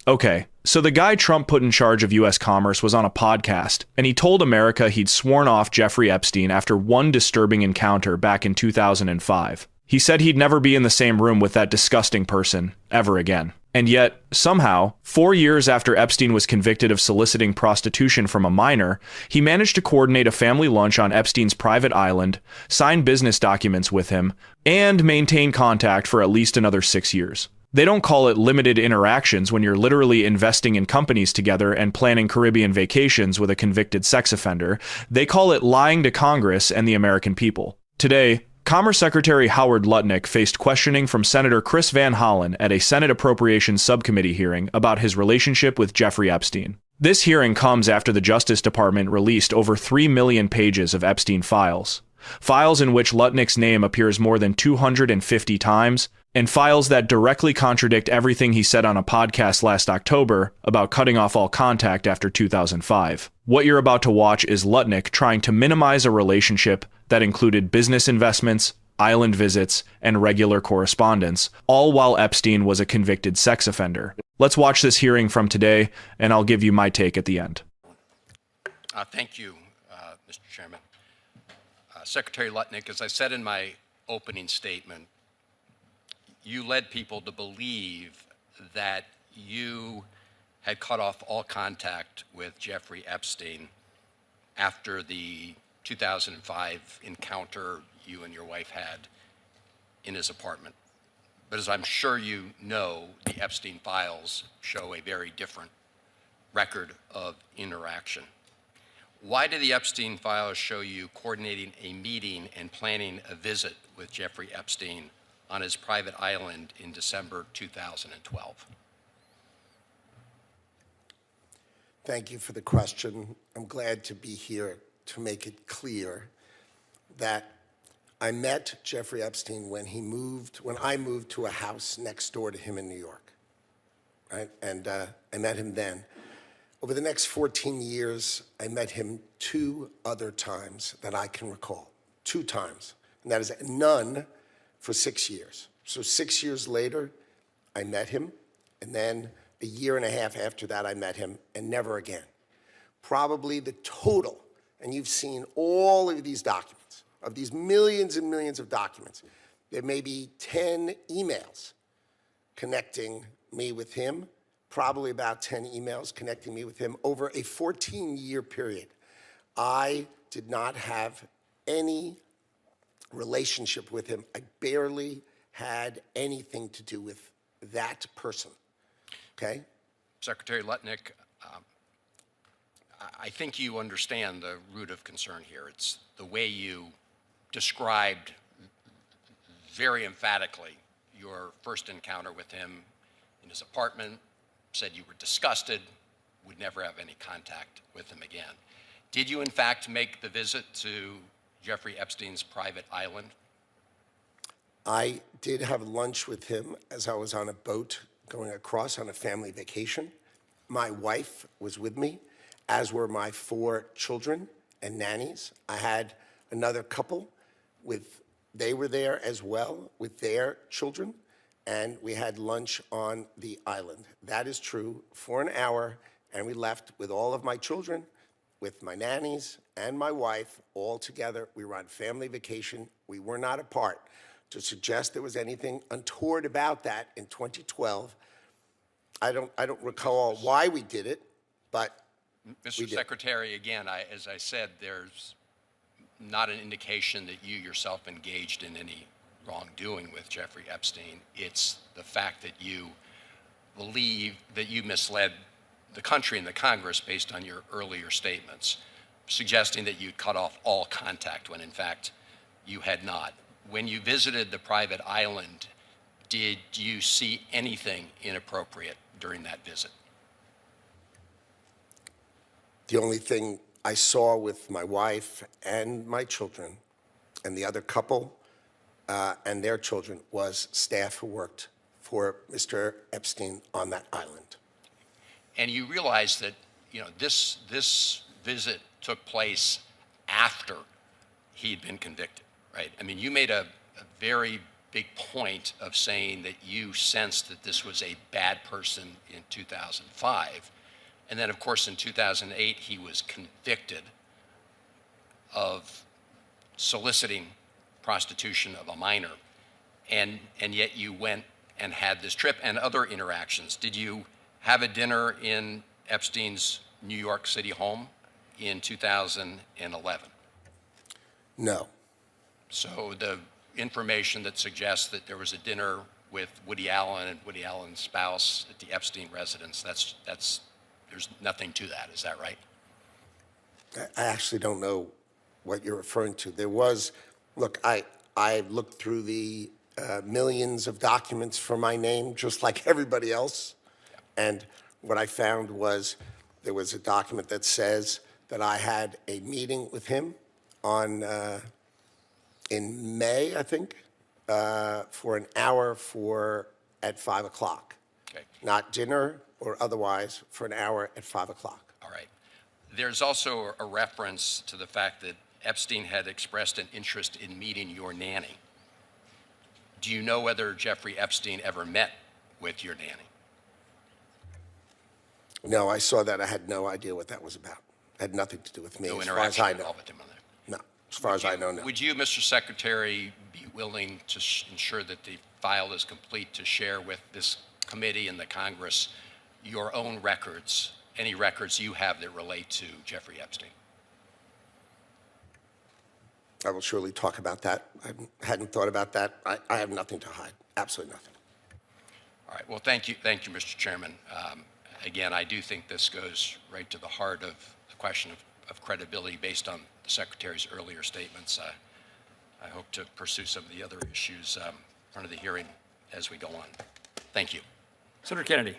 Okay, so the guy Trump put in charge of U.S. commerce was on a podcast, and he told America he'd sworn off Jeffrey Epstein after one disturbing encounter back in 2005. He said he'd never be in the same room with that disgusting person ever again. And yet, somehow, 4 years after Epstein was convicted of soliciting prostitution from a minor, he managed to coordinate a family lunch on Epstein's private island, sign business documents with him, and maintain contact for at least another 6 years. They don't call it limited interactions when you're literally investing in companies together and planning Caribbean vacations with a convicted sex offender. They call it lying to Congress and the American people. Today, Commerce Secretary Howard Lutnick faced questioning from Senator Chris Van Hollen at a Senate Appropriations Subcommittee hearing about his relationship with Jeffrey Epstein. This hearing comes after the Justice Department released over 3 million pages of Epstein files. Files in which Lutnick's name appears more than 250 times, and files that directly contradict everything he said on a podcast last October about cutting off all contact after 2005. What you're about to watch is Lutnick trying to minimize a relationship that included business investments, island visits, and regular correspondence, all while Epstein was a convicted sex offender. Let's watch this hearing from today, and I'll give you my take at the end. Thank you, Mr. Chairman. Secretary Lutnick, as I said in my opening statement, you led people to believe that you had cut off all contact with Jeffrey Epstein after the 2005 encounter you and your wife had in his apartment. But as I'm sure you know, the Epstein files show a very different record of interaction. Why did the Epstein files show you coordinating a meeting and planning a visit with Jeffrey Epstein on his private island in December 2012? Thank you for the question. I'm glad to be here to make it clear that I met Jeffrey Epstein when I moved to a house next door to him in New York, right? And I met him then. Over the next 14 years, I met him 2 other times that I can recall, 2 times, and that is none for 6 years. So 6 years later, I met him, and then a year and a half after that, I met him, and never again. Probably the total, and you've seen all of these documents, of these millions and millions of documents, there may be 10 emails connecting me with him, probably about 10 emails connecting me with him over a 14-year period. I did not have any relationship with him. I barely had anything to do with that person, okay? Secretary Lutnick, I think you understand the root of concern here. It's the way you described very emphatically your first encounter with him in his apartment, said you were disgusted, would never have any contact with him again. Did you, in fact, make the visit to Jeffrey Epstein's private island? I did have lunch with him as I was on a boat going across on a family vacation. My wife was with me, as were my 4 children and nannies. I had another couple they were there as well with their children, and we had lunch on the island. That is true, for an hour, and we left with all of my children, with my nannies and my wife, all together. We were on family vacation. We were not apart. To suggest there was anything untoward about that in 2012, I don't recall why we did it, but Mr. Secretary, again, as I said, there's not an indication that you yourself engaged in any wrongdoing with Jeffrey Epstein. It's the fact that you believe that you misled the country and the Congress based on your earlier statements, suggesting that you'd cut off all contact when in fact you had not. When you visited the private island, did you see anything inappropriate during that visit? the only thing I saw with my wife and my children and the other couple and their children was staff who worked for Mr. Epstein on that island. And you realize that, you know, this visit took place after he'd been convicted, right? I mean, you made a very big point of saying that you sensed that this was a bad person in 2005. And then, of course, in 2008, he was convicted of soliciting prostitution of a minor. And yet you went and had this trip and other interactions. Did you have a dinner in Epstein's New York City home in 2011? No. So the information that suggests that there was a dinner with Woody Allen and Woody Allen's spouse at the Epstein residence, there's nothing to that, is that right? I actually don't know what you're referring to. There was, look, I looked through the millions of documents for my name, just like everybody else. And what I found was there was a document that says that I had a meeting with him in May, I think, for an hour at 5 o'clock. Okay. Not dinner or otherwise, for an hour at 5 o'clock. All right. There's also a reference to the fact that Epstein had expressed an interest in meeting your nanny. Do you know whether Jeffrey Epstein ever met with your nanny? No, I saw that. I had no idea what that was about. It had nothing to do with me, No as far as I know. with him on that. No, as far as I know, no. Would you, Mr. Secretary, be willing to ensure that the file is complete to share with this committee and the Congress your own records, any records you have that relate to Jeffrey Epstein? I will surely talk about that. I hadn't thought about that. I have nothing to hide, absolutely nothing. All right, well, thank you, Mr. Chairman. Again, I do think this goes right to the heart of the question of credibility based on the Secretary's earlier statements. I hope to pursue some of the other issues in front of the hearing as we go on. Thank you. Senator Kennedy.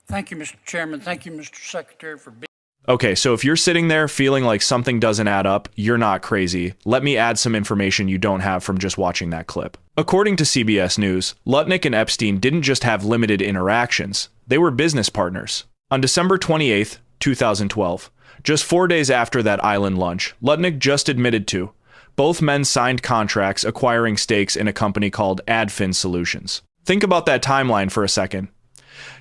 Thank you, Mr. Chairman. Thank you, Mr. Secretary, for being. Okay, so if you're sitting there feeling like something doesn't add up, you're not crazy. Let me add some information you don't have from just watching that clip. According to CBS News, Lutnick and Epstein didn't just have limited interactions, they were business partners. On December 28, 2012, just 4 days after that island lunch, Lutnick just admitted to both men signed contracts acquiring stakes in a company called Adfin Solutions. Think about that timeline for a second.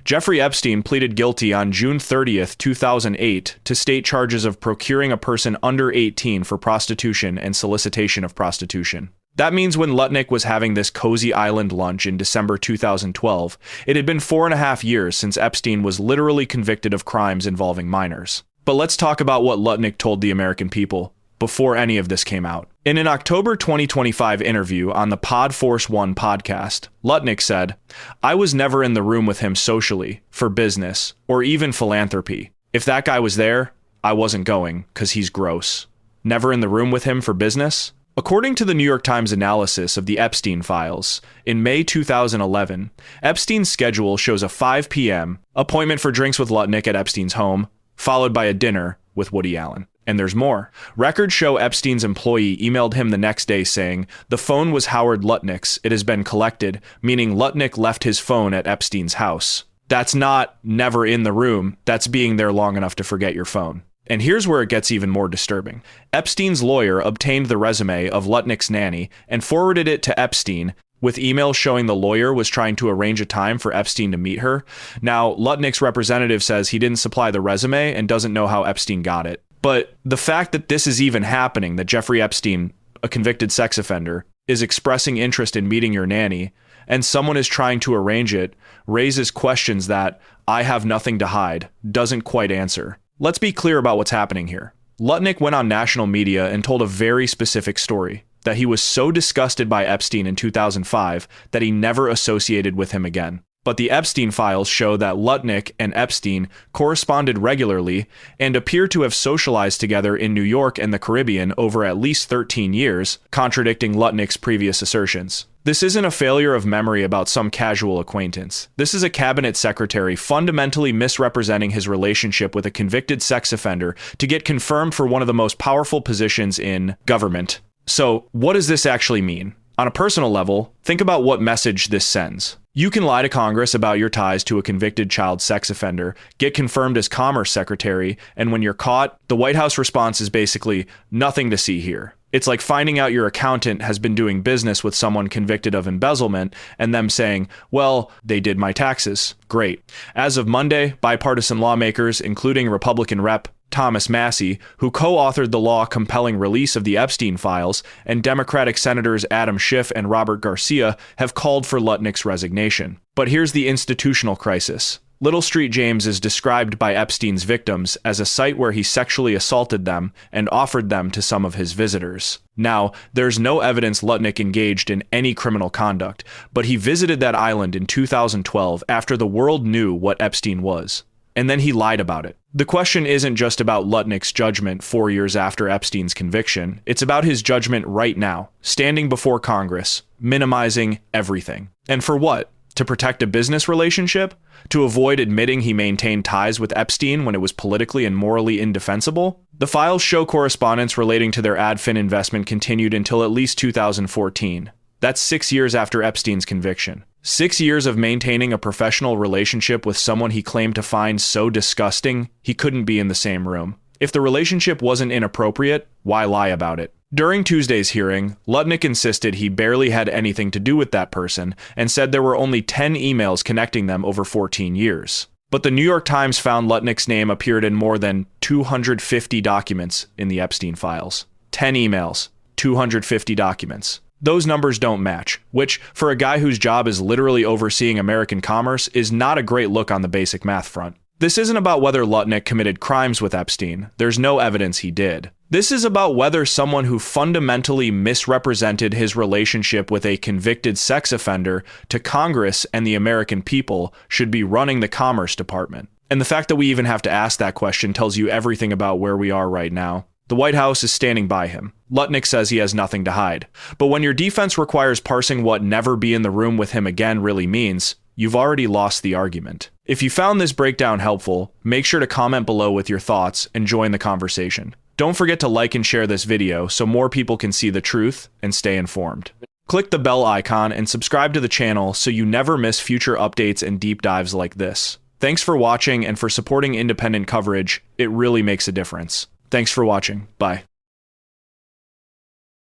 Jeffrey Epstein pleaded guilty on June 30th, 2008 to state charges of procuring a person under 18 for prostitution and solicitation of prostitution. That means when Lutnick was having this cozy island lunch in December 2012, it had been 4.5 years since Epstein was literally convicted of crimes involving minors. But let's talk about what Lutnick told the American people before any of this came out. In an October 2025 interview on the Pod Force One podcast, Lutnick said, "I was never in the room with him socially, for business, or even philanthropy. If that guy was there, I wasn't going, 'cause he's gross. Never in the room with him for business?" According to the New York Times analysis of the Epstein files, in May 2011, Epstein's schedule shows a 5 p.m. appointment for drinks with Lutnick at Epstein's home, followed by a dinner with Woody Allen. And there's more. Records show Epstein's employee emailed him the next day saying, "The phone was Howard Lutnick's. It has been collected," meaning Lutnick left his phone at Epstein's house. That's not never in the room. That's being there long enough to forget your phone. And here's where it gets even more disturbing. Epstein's lawyer obtained the resume of Lutnick's nanny and forwarded it to Epstein with emails showing the lawyer was trying to arrange a time for Epstein to meet her. Now, Lutnick's representative says he didn't supply the resume and doesn't know how Epstein got it. But the fact that this is even happening, that Jeffrey Epstein, a convicted sex offender, is expressing interest in meeting your nanny, and someone is trying to arrange it, raises questions that I have nothing to hide doesn't quite answer. Let's be clear about what's happening here. Lutnick went on national media and told a very specific story, that he was so disgusted by Epstein in 2005 that he never associated with him again. But the Epstein files show that Lutnick and Epstein corresponded regularly and appear to have socialized together in New York and the Caribbean over at least 13 years, contradicting Lutnick's previous assertions. This isn't a failure of memory about some casual acquaintance. This is a cabinet secretary fundamentally misrepresenting his relationship with a convicted sex offender to get confirmed for one of the most powerful positions in government. So, what does this actually mean? On a personal level, think about what message this sends. You can lie to Congress about your ties to a convicted child sex offender, get confirmed as Commerce Secretary, and when you're caught, the White House response is basically nothing to see here. It's like finding out your accountant has been doing business with someone convicted of embezzlement and them saying, well, they did my taxes. Great. As of Monday, bipartisan lawmakers, including Republican Rep. Thomas Massie, who co-authored the law compelling release of the Epstein files, and Democratic Senators Adam Schiff and Robert Garcia have called for Lutnick's resignation. But here's the institutional crisis. Little Street James is described by Epstein's victims as a site where he sexually assaulted them and offered them to some of his visitors. Now, there's no evidence Lutnick engaged in any criminal conduct, but he visited that island in 2012 after the world knew what Epstein was. And then he lied about it. The question isn't just about Lutnick's judgment 4 years after Epstein's conviction. It's about his judgment right now, standing before Congress, minimizing everything. And for what? To protect a business relationship? To avoid admitting he maintained ties with Epstein when it was politically and morally indefensible? The files show correspondence relating to their AdFin investment continued until at least 2014. That's 6 years after Epstein's conviction. 6 years of maintaining a professional relationship with someone he claimed to find so disgusting he couldn't be in the same room. If the relationship wasn't inappropriate, why lie about it? During Tuesday's hearing, Lutnick insisted he barely had anything to do with that person and said there were only 10 emails connecting them over 14 years. But the New York Times found Lutnick's name appeared in more than 250 documents in the Epstein files. 10 emails, 250 documents. Those numbers don't match, which, for a guy whose job is literally overseeing American commerce, is not a great look on the basic math front. This isn't about whether Lutnick committed crimes with Epstein. There's no evidence he did. This is about whether someone who fundamentally misrepresented his relationship with a convicted sex offender to Congress and the American people should be running the Commerce Department. And the fact that we even have to ask that question tells you everything about where we are right now. The White House is standing by him. Lutnick says he has nothing to hide. But when your defense requires parsing what never be in the room with him again really means, you've already lost the argument. If you found this breakdown helpful, make sure to comment below with your thoughts and join the conversation. Don't forget to like and share this video so more people can see the truth and stay informed. Click the bell icon and subscribe to the channel so you never miss future updates and deep dives like this. Thanks for watching and for supporting independent coverage. It really makes a difference. Thanks for watching. Bye.